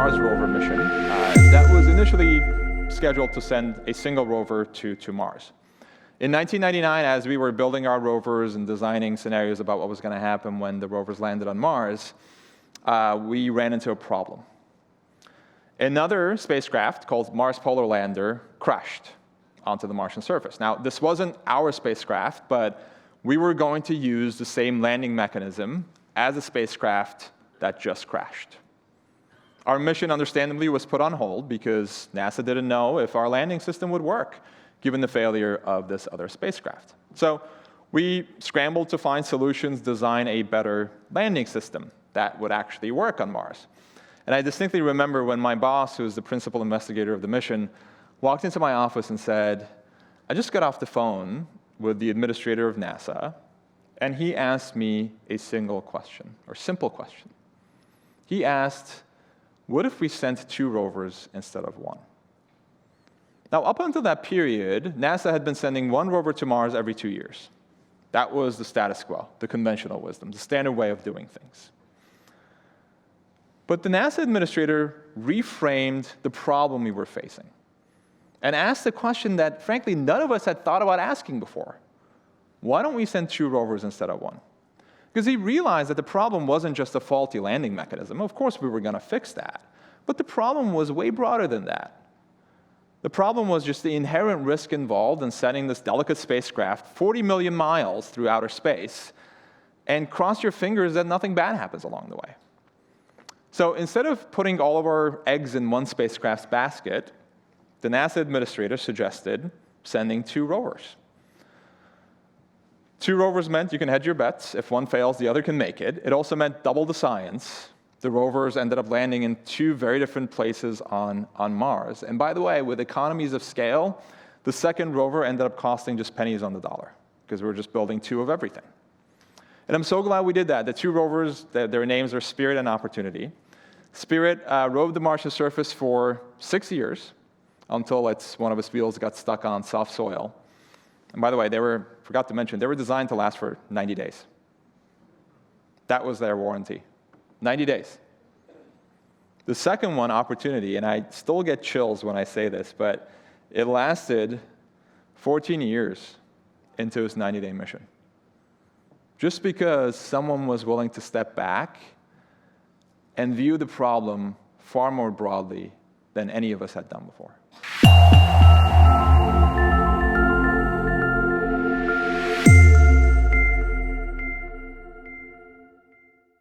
Mars Rover mission that was initially scheduled to send a single rover to Mars. In 1999, as we were building our rovers and designing scenarios about what was going to happen when the rovers landed on Mars, we ran into a problem. Another spacecraft called Mars Polar Lander crashed onto the Martian surface. Now, this wasn't our spacecraft, but we were going to use the same landing mechanism as a spacecraft that just crashed. Our mission, understandably, was put on hold because NASA didn't know if our landing system would work, given the failure of this other spacecraft. So we scrambled to find solutions, design a better landing system that would actually work on Mars. And I distinctly remember when my boss, who was the principal investigator of the mission, walked into my office and said, I just got off the phone with the administrator of NASA, and he asked me a single question, or simple question. He asked, what if we sent 2 rovers instead of 1? Now, up until that period, NASA had been sending 1 rover to Mars every 2 years. That was the status quo, the conventional wisdom, the standard way of doing things. But the NASA administrator reframed the problem we were facing and asked a question that, frankly, none of us had thought about asking before. Why don't we send 2 rovers instead of 1? Because he realized that the problem wasn't just a faulty landing mechanism. Of course, we were going to fix that. But the problem was way broader than that. The problem was just the inherent risk involved in sending this delicate spacecraft 40 million miles through outer space, and cross your fingers that nothing bad happens along the way. So instead of putting all of our eggs in one spacecraft's basket, the NASA administrator suggested sending 2 rovers. 2 rovers meant you can hedge your bets. If one fails, the other can make it. It also meant double the science. The rovers ended up landing in 2 very different places on Mars. And by the way, with economies of scale, the second rover ended up costing just pennies on the dollar, because we were just building 2 of everything. And I'm so glad we did that. The 2 rovers, their names are Spirit and Opportunity. Spirit roved the Martian surface for 6 years, until one of its wheels got stuck on soft soil. And by the way, forgot to mention, they were designed to last for 90 days. That was their warranty. 90 days. The second one, Opportunity, and I still get chills when I say this, but it lasted 14 years into its 90-day mission. Just because someone was willing to step back and view the problem far more broadly than any of us had done before.